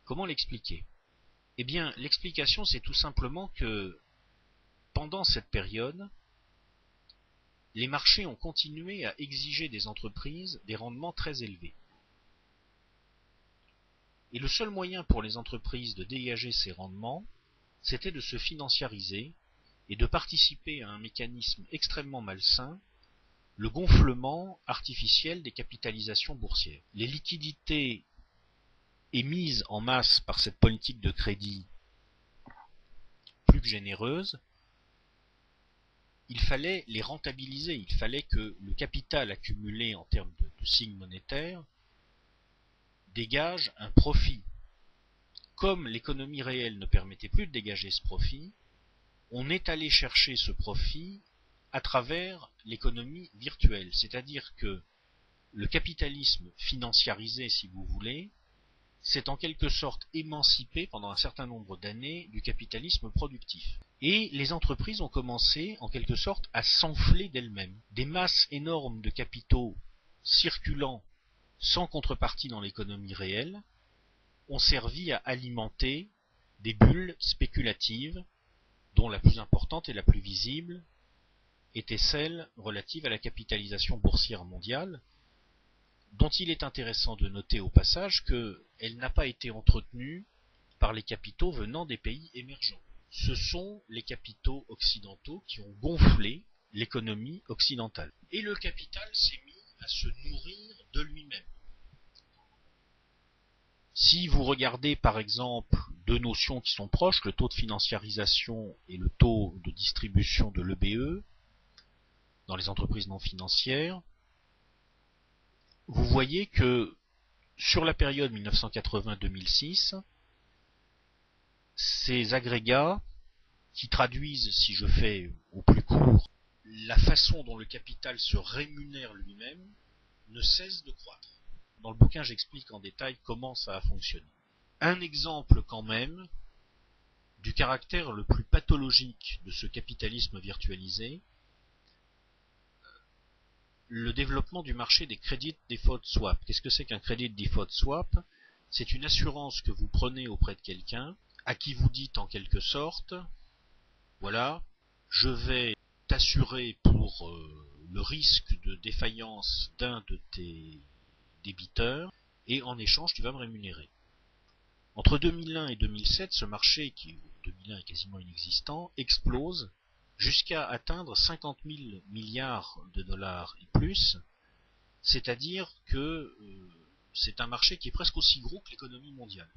Comment l'expliquer? Eh bien, l'explication, c'est tout simplement que pendant cette période, les marchés ont continué à exiger des entreprises des rendements très élevés. Et le seul moyen pour les entreprises de dégager ces rendements, c'était de se financiariser et de participer à un mécanisme extrêmement malsain, le gonflement artificiel des capitalisations boursières. Les liquidités émises en masse par cette politique de crédit plus que généreuse, il fallait les rentabiliser, il fallait que le capital accumulé en termes de signes monétaires dégage un profit. Comme l'économie réelle ne permettait plus de dégager ce profit, on est allé chercher ce profit à travers l'économie virtuelle, c'est-à-dire que le capitalisme financiarisé, si vous voulez, s'est en quelque sorte émancipé pendant un certain nombre d'années du capitalisme productif. Et les entreprises ont commencé en quelque sorte à s'enfler d'elles-mêmes. Des masses énormes de capitaux circulant sans contrepartie dans l'économie réelle ont servi à alimenter des bulles spéculatives dont la plus importante et la plus visible était celle relative à la capitalisation boursière mondiale, dont il est intéressant de noter au passage qu'elle n'a pas été entretenue par les capitaux venant des pays émergents. Ce sont les capitaux occidentaux qui ont gonflé l'économie occidentale. Et le capital s'est mis à se nourrir de lui-même. Si vous regardez par exemple deux notions qui sont proches, le taux de financiarisation et le taux de distribution de l'EBE dans les entreprises non financières, vous voyez que sur la période 1980-2006, ces agrégats qui traduisent, si je fais au plus court, la façon dont le capital se rémunère lui-même, ne cessent de croître. Dans le bouquin, j'explique en détail comment ça a fonctionné. Un exemple quand même du caractère le plus pathologique de ce capitalisme virtualisé, le développement du marché des credit default swap. Qu'est-ce que c'est qu'un credit default swap? C'est une assurance que vous prenez auprès de quelqu'un, à qui vous dites en quelque sorte, voilà, je vais t'assurer pour le risque de défaillance d'un de tes débiteurs, et en échange tu vas me rémunérer. Entre 2001 et 2007, ce marché, qui 2001 est quasiment inexistant, explose jusqu'à atteindre 50 000 milliards de dollars et plus, c'est-à-dire que c'est un marché qui est presque aussi gros que l'économie mondiale.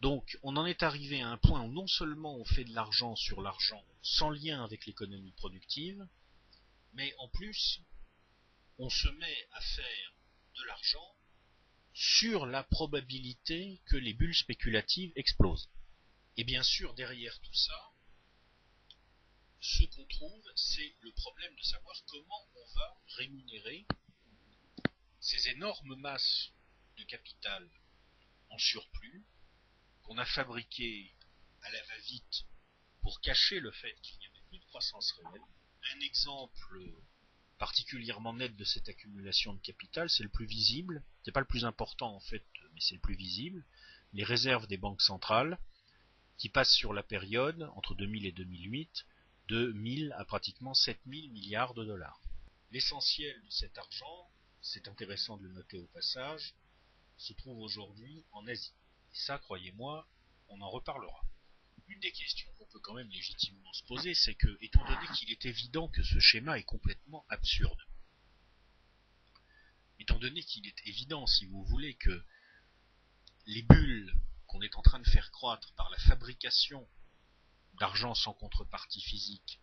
Donc on en est arrivé à un point où non seulement on fait de l'argent sur l'argent sans lien avec l'économie productive, mais en plus on se met à faire de l'argent sur la probabilité que les bulles spéculatives explosent. Et bien sûr, derrière tout ça, ce qu'on trouve, c'est le problème de savoir comment on va rémunérer ces énormes masses de capital en surplus qu'on a fabriquées à la va-vite pour cacher le fait qu'il n'y avait plus de croissance réelle. Un exemple particulièrement net de cette accumulation de capital, c'est le plus visible, c'est pas le plus important en fait, mais c'est le plus visible, les réserves des banques centrales, qui passent sur la période, entre 2000 et 2008, de 1000 à pratiquement 7000 milliards de dollars. L'essentiel de cet argent, c'est intéressant de le noter au passage, se trouve aujourd'hui en Asie. Et ça, croyez-moi, on en reparlera. Une des questions qu'on peut quand même légitimement se poser, c'est que, étant donné qu'il est évident que ce schéma est complètement absurde, étant donné qu'il est évident, si vous voulez, que les bulles qu'on est en train de faire croître par la fabrication d'argent sans contrepartie physique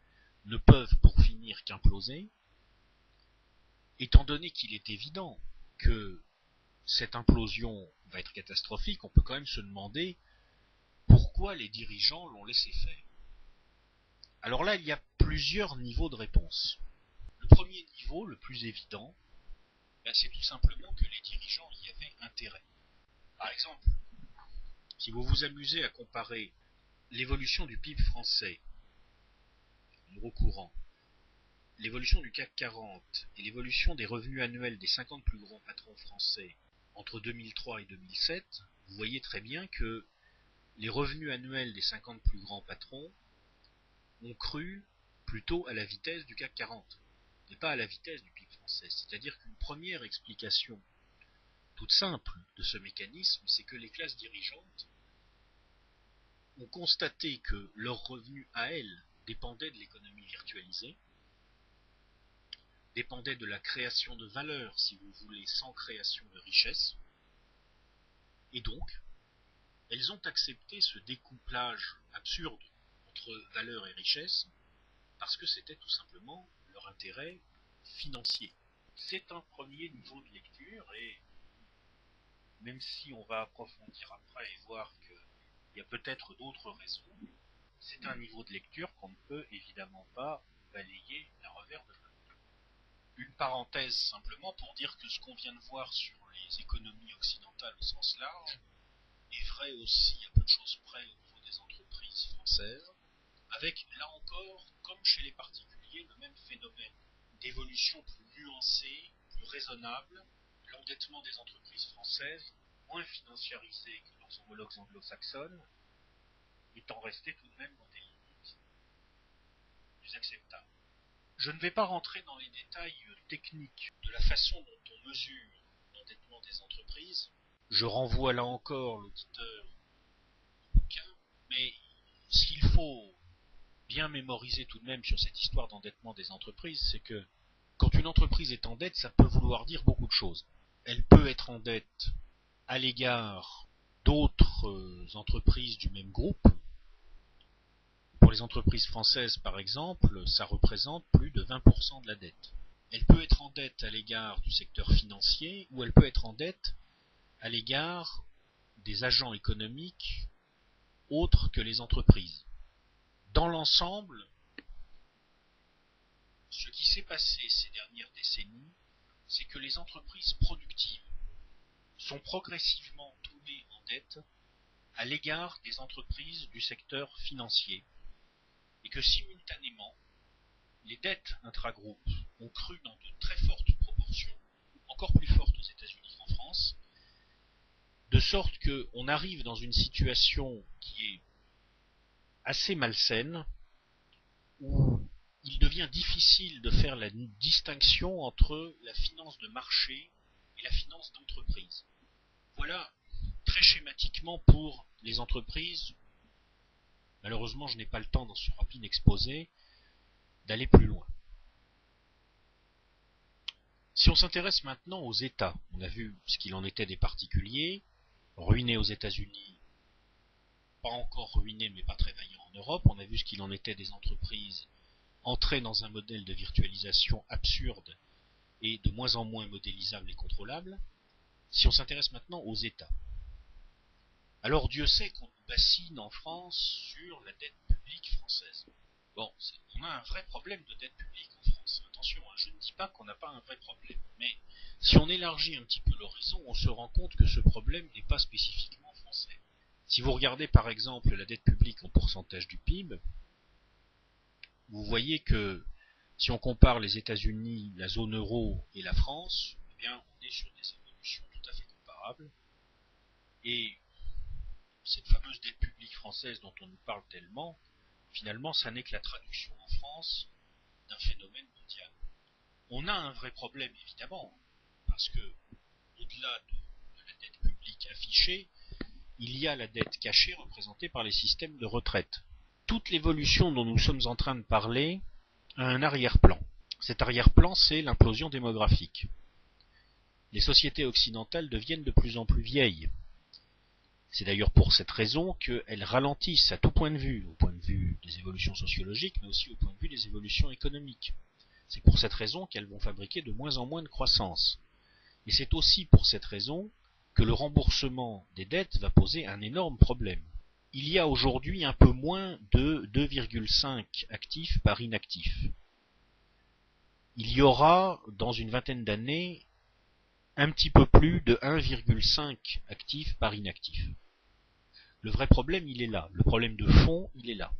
ne peuvent pour finir qu'imploser, étant donné qu'il est évident que cette implosion va être catastrophique, on peut quand même se demander pourquoi les dirigeants l'ont laissé faire. Alors là, il y a plusieurs niveaux de réponse. Le premier niveau, le plus évident, c'est tout simplement que les dirigeants y avaient intérêt. Par exemple, si vous vous amusez à comparer l'évolution du PIB français, euro courant, l'évolution du CAC 40 et l'évolution des revenus annuels des 50 plus grands patrons français entre 2003 et 2007, vous voyez très bien que les revenus annuels des 50 plus grands patrons ont cru plutôt à la vitesse du CAC 40, et pas à la vitesse du PIB français. C'est-à-dire qu'une première explication toute simple de ce mécanisme, c'est que les classes dirigeantes ont constaté que leurs revenus à elles dépendaient de l'économie virtualisée, dépendaient de la création de valeur, si vous voulez, sans création de richesse, et donc elles ont accepté ce découplage absurde entre valeur et richesse parce que c'était tout simplement leur intérêt financier. C'est un premier niveau de lecture, et même si on va approfondir après et voir qu'il y a peut-être d'autres raisons, c'est un niveau de lecture qu'on ne peut évidemment pas balayer d'un revers de main. Une parenthèse simplement pour dire que ce qu'on vient de voir sur les économies occidentales au sens large est vrai aussi à peu de choses près au niveau des entreprises françaises, avec là encore, comme chez les particuliers, le même phénomène d'évolution plus nuancée, plus raisonnable, l'endettement des entreprises françaises, moins financiarisé que leurs homologues anglo-saxonnes, étant resté tout de même dans des limites plus acceptables. Je ne vais pas rentrer dans les détails techniques de la façon dont on mesure l'endettement des entreprises. Je renvoie là encore l'auditeur au bouquin, mais ce qu'il faut bien mémoriser tout de même sur cette histoire d'endettement des entreprises, c'est que quand une entreprise est en dette, ça peut vouloir dire beaucoup de choses. Elle peut être en dette à l'égard d'autres entreprises du même groupe. Pour les entreprises françaises, par exemple, ça représente plus de 20% de la dette. Elle peut être en dette à l'égard du secteur financier, ou elle peut être en dette à l'égard des agents économiques autres que les entreprises. Dans l'ensemble, ce qui s'est passé ces dernières décennies, c'est que les entreprises productives sont progressivement tournées en dette à l'égard des entreprises du secteur financier, et que simultanément, les dettes intragroupes ont cru dans de très fortes proportions, encore plus fortes aux États-Unis qu'en France, de sorte qu'on arrive dans une situation qui est assez malsaine, où il devient difficile de faire la distinction entre la finance de marché et la finance d'entreprise. Voilà, très schématiquement pour les entreprises. Malheureusement, je n'ai pas le temps dans ce rapide exposé d'aller plus loin. Si on s'intéresse maintenant aux États, on a vu ce qu'il en était des particuliers, ruinés aux États-Unis, pas encore ruinés mais pas très vaillants en Europe, on a vu ce qu'il en était des entreprises entrées dans un modèle de virtualisation absurde et de moins en moins modélisable et contrôlable. Si on s'intéresse maintenant aux États, alors Dieu sait qu'on nous bassine en France sur la dette publique française. Bon, on a un vrai problème de dette publique en France. Attention, je ne dis pas qu'on n'a pas un vrai problème, mais si on élargit un petit peu l'horizon, on se rend compte que ce problème n'est pas spécifiquement français. Si vous regardez par exemple la dette publique en pourcentage du PIB, vous voyez que si on compare les États-Unis, la zone euro et la France, eh bien on est sur des évolutions tout à fait comparables. Et cette fameuse dette publique française dont on nous parle tellement, finalement, ça n'est que la traduction en France d'un phénomène mondial. On a un vrai problème, évidemment, parce que, au-delà de la dette publique affichée, il y a la dette cachée représentée par les systèmes de retraite. Toute l'évolution dont nous sommes en train de parler a un arrière-plan. Cet arrière-plan, c'est l'implosion démographique. Les sociétés occidentales deviennent de plus en plus vieilles. C'est d'ailleurs pour cette raison qu'elles ralentissent à tout point de vue, au point de vue des évolutions sociologiques, mais aussi au point de vue des évolutions économiques. C'est pour cette raison qu'elles vont fabriquer de moins en moins de croissance. Et c'est aussi pour cette raison que le remboursement des dettes va poser un énorme problème. Il y a aujourd'hui un peu moins de 2,5 actifs par inactif. Il y aura, dans une vingtaine d'années, un petit peu plus de 1,5 actifs par inactif. Le vrai problème, il est là. Le problème de fond, il est là.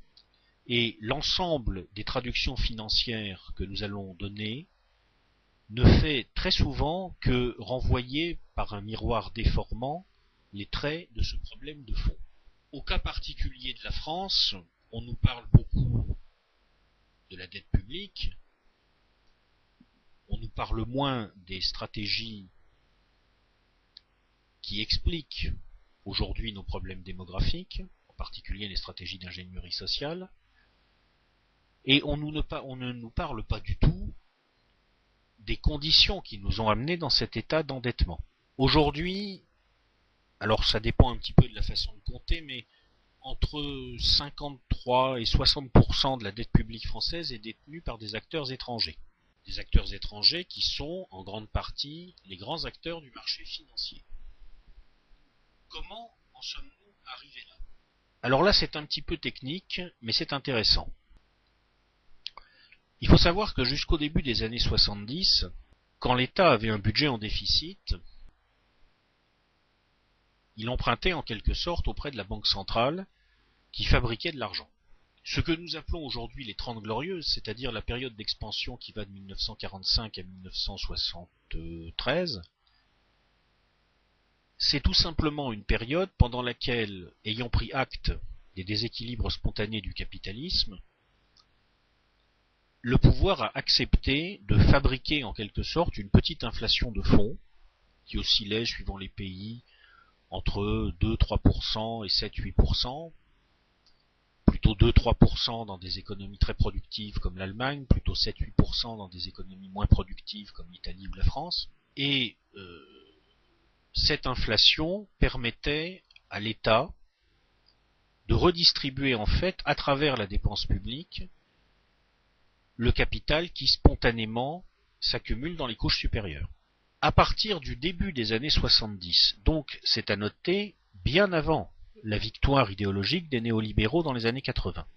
Et l'ensemble des traductions financières que nous allons donner ne fait très souvent que renvoyer par un miroir déformant les traits de ce problème de fond. Au cas particulier de la France, on nous parle beaucoup de la dette publique, on nous parle moins des stratégies qui expliquent aujourd'hui nos problèmes démographiques, en particulier les stratégies d'ingénierie sociale, et on ne nous parle pas du tout des conditions qui nous ont amenés dans cet état d'endettement. Aujourd'hui, alors ça dépend un petit peu de la façon de compter, mais entre 53 et 60% de la dette publique française est détenue par des acteurs étrangers. Des acteurs étrangers qui sont en grande partie les grands acteurs du marché financier. Comment en sommes-nous arrivés là? Alors là, c'est un petit peu technique, mais c'est intéressant. Il faut savoir que jusqu'au début des années 70, quand l'État avait un budget en déficit, il empruntait en quelque sorte auprès de la Banque centrale qui fabriquait de l'argent. Ce que nous appelons aujourd'hui les 30 Glorieuses, c'est-à-dire la période d'expansion qui va de 1945 à 1973, c'est tout simplement une période pendant laquelle, ayant pris acte des déséquilibres spontanés du capitalisme, le pouvoir a accepté de fabriquer en quelque sorte une petite inflation de fonds qui oscillait suivant les pays entre 2-3% et 7-8%, plutôt 2-3% dans des économies très productives comme l'Allemagne, plutôt 7-8% dans des économies moins productives comme l'Italie ou la France. Et cette inflation permettait à l'État de redistribuer en fait, à travers la dépense publique, le capital qui spontanément s'accumule dans les couches supérieures. À partir du début des années 70, donc c'est à noter bien avant la victoire idéologique des néolibéraux dans les années 80,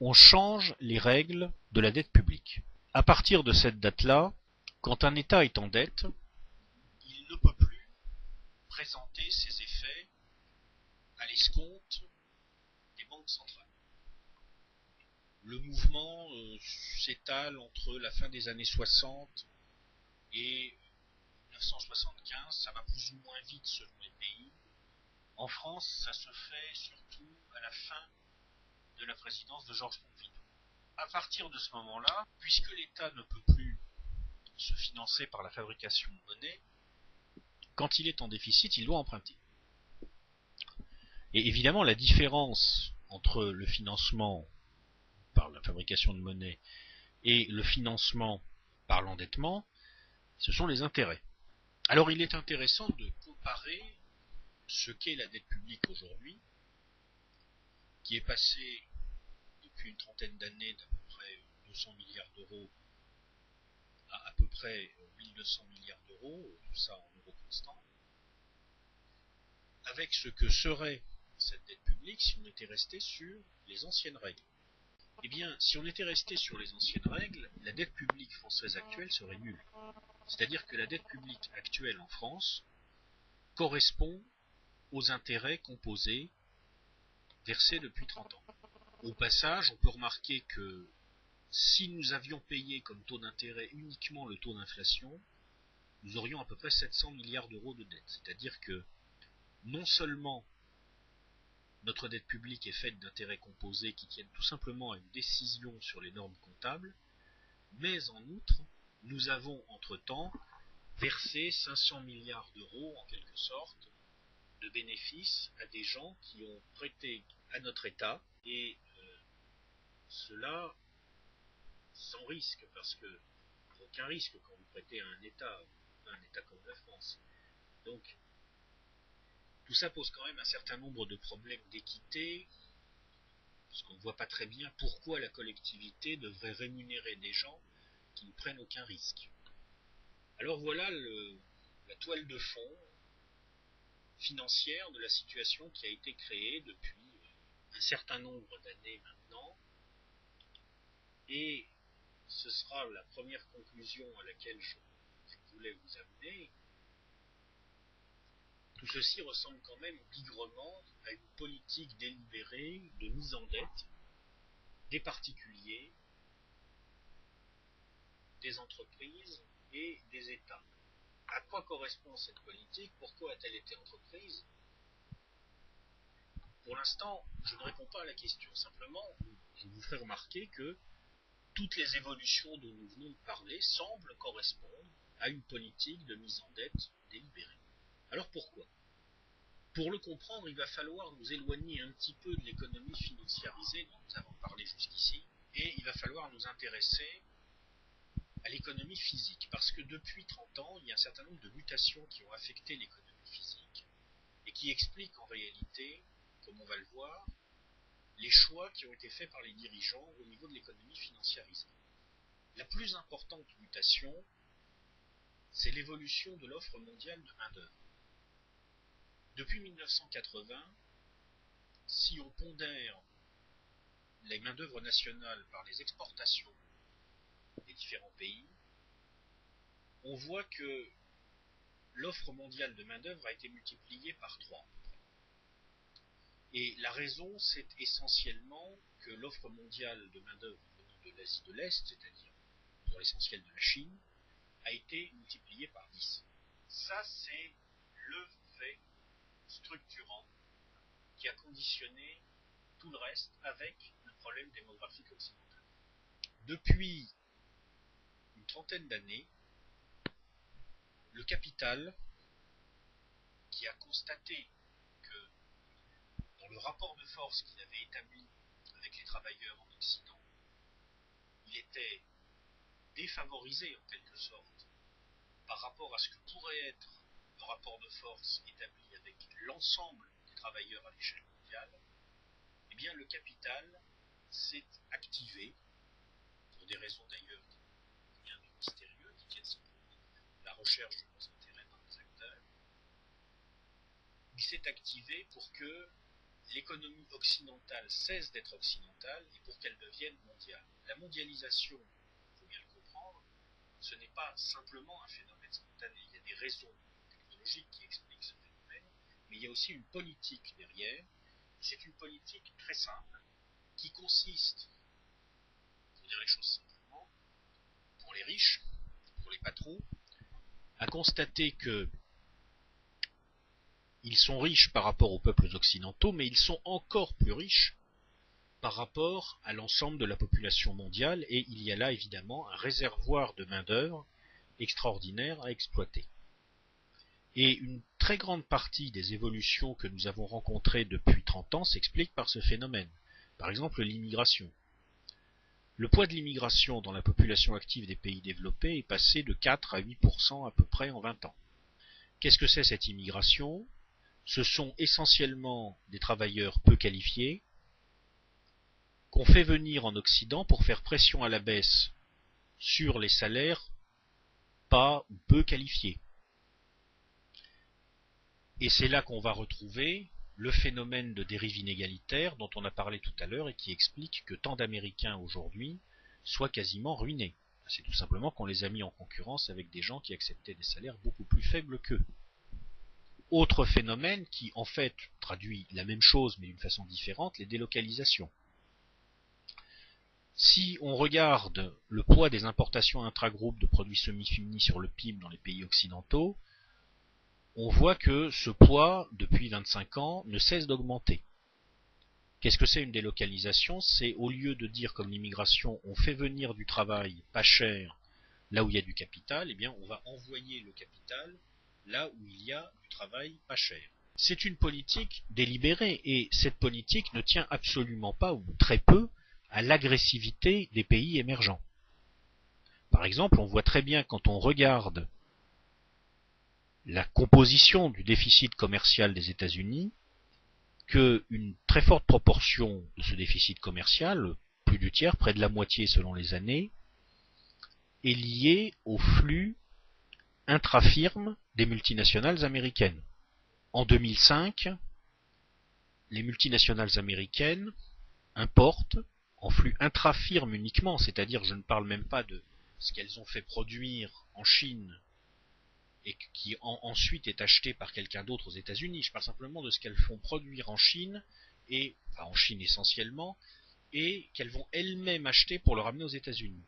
on change les règles de la dette publique. À partir de cette date-là, quand un État est en dette, il ne peut plus présenter ses effets à l'escompte des banques centrales. Le mouvement s'étale entre la fin des années 60 et 1975, ça va plus ou moins vite selon les pays. En France, ça se fait surtout à la fin de la présidence de Georges Pompidou. À partir de ce moment-là, puisque l'État ne peut plus se financer par la fabrication de monnaie, quand il est en déficit, il doit emprunter. Et évidemment, la différence entre le financement par la fabrication de monnaie et le financement par l'endettement, ce sont les intérêts. Alors il est intéressant de comparer ce qu'est la dette publique aujourd'hui, qui est passée depuis une trentaine d'années d'à peu près 200 milliards d'euros à peu près 1200 milliards d'euros, tout ça en euros constants, avec ce que serait cette dette publique si on était resté sur les anciennes règles. Eh bien, si on était resté sur les anciennes règles, la dette publique française actuelle serait nulle. C'est-à-dire que la dette publique actuelle en France correspond aux intérêts composés versés depuis 30 ans. Au passage, on peut remarquer que si nous avions payé comme taux d'intérêt uniquement le taux d'inflation, nous aurions à peu près 700 milliards d'euros de dette. C'est-à-dire que non seulement notre dette publique est faite d'intérêts composés qui tiennent tout simplement à une décision sur les normes comptables, mais en outre, nous avons entre-temps versé 500 milliards d'euros, en quelque sorte, de bénéfices à des gens qui ont prêté à notre État, et cela sans risque, parce que aucun risque quand vous prêtez à un État comme la France. Donc, tout ça pose quand même un certain nombre de problèmes d'équité, parce qu'on ne voit pas très bien pourquoi la collectivité devrait rémunérer des gens qui ne prennent aucun risque. Alors voilà la toile de fond financière de la situation qui a été créée depuis un certain nombre d'années maintenant, et ce sera la première conclusion à laquelle je voulais vous amener. Tout ceci ressemble quand même bigrement à une politique délibérée de mise en dette des particuliers, des entreprises et des États. À quoi correspond cette politique? Pourquoi a-t-elle été entreprise? Pour l'instant, je ne réponds pas à la question. Simplement, je vous fais remarquer que toutes les évolutions dont nous venons de parler semblent correspondre à une politique de mise en dette délibérée. Alors pourquoi? Pour le comprendre, il va falloir nous éloigner un petit peu de l'économie financiarisée dont nous avons parlé jusqu'ici, et il va falloir nous intéresser à l'économie physique, parce que depuis 30 ans, il y a un certain nombre de mutations qui ont affecté l'économie physique, et qui expliquent en réalité, comme on va le voir, les choix qui ont été faits par les dirigeants au niveau de l'économie financiarisée. La plus importante mutation, c'est l'évolution de l'offre mondiale de main-d'œuvre. Depuis 1980, si on pondère les main-d'œuvre nationales par les exportations des différents pays, on voit que l'offre mondiale de main-d'œuvre a été multipliée par 3. Et la raison, c'est essentiellement que l'offre mondiale de main-d'œuvre venant de l'Asie de l'Est, c'est-à-dire pour l'essentiel de la Chine, a été multipliée par 10. Ça, c'est le fait structurant qui a conditionné tout le reste avec le problème démographique occidental. Depuis une trentaine d'années, le capital, qui a constaté que dans le rapport de force qu'il avait établi avec les travailleurs en Occident, il était défavorisé en quelque sorte par rapport à ce que pourrait être le rapport de force établi avec l'ensemble des travailleurs à l'échelle mondiale, eh bien le capital s'est activé, pour des raisons d'ailleurs qui viennent de mystérieux, qui tiennent simplement à la recherche de nos intérêts dans les acteurs, il s'est activé pour que l'économie occidentale cesse d'être occidentale et pour qu'elle devienne mondiale. La mondialisation, il faut bien le comprendre, ce n'est pas simplement un phénomène spontané. Il y a des raisons technologiques qui expliquent ce phénomène, mais il y a aussi une politique derrière. C'est une politique très simple qui consiste, pour dire les choses simplement, pour les riches, pour les patrons, à constater que ils sont riches par rapport aux peuples occidentaux, mais ils sont encore plus riches par rapport à l'ensemble de la population mondiale, et il y a là évidemment un réservoir de main-d'œuvre extraordinaire à exploiter. Et une très grande partie des évolutions que nous avons rencontrées depuis 30 ans s'explique par ce phénomène. Par exemple, l'immigration. Le poids de l'immigration dans la population active des pays développés est passé de 4 à 8% à peu près en 20 ans. Qu'est-ce que c'est cette immigration? Ce sont essentiellement des travailleurs peu qualifiés qu'on fait venir en Occident pour faire pression à la baisse sur les salaires pas ou peu qualifiés. Et c'est là qu'on va retrouver le phénomène de dérive inégalitaire dont on a parlé tout à l'heure et qui explique que tant d'Américains aujourd'hui soient quasiment ruinés. C'est tout simplement qu'on les a mis en concurrence avec des gens qui acceptaient des salaires beaucoup plus faibles qu'eux. Autre phénomène qui en fait traduit la même chose mais d'une façon différente, les délocalisations. Si on regarde le poids des importations intragroupes de produits semi-finis sur le PIB dans les pays occidentaux, on voit que ce poids, depuis 25 ans, ne cesse d'augmenter. Qu'est-ce que c'est une délocalisation? C'est au lieu de dire comme l'immigration, on fait venir du travail pas cher là où il y a du capital, eh bien on va envoyer le capital là où il y a du travail pas cher. C'est une politique délibérée et cette politique ne tient absolument pas ou très peu à l'agressivité des pays émergents. Par exemple, on voit très bien quand on regarde la composition du déficit commercial des États-Unis qu'une très forte proportion de ce déficit commercial, plus du tiers, près de la moitié selon les années, est liée au flux intra-firmes des multinationales américaines. En 2005, les multinationales américaines importent en flux intra-firme uniquement, c'est-à-dire je ne parle même pas de ce qu'elles ont fait produire en Chine et qui ensuite est acheté par quelqu'un d'autre aux États-Unis. Je parle simplement de ce qu'elles font produire en Chine, et enfin en Chine essentiellement, et qu'elles vont elles-mêmes acheter pour le ramener aux États-Unis.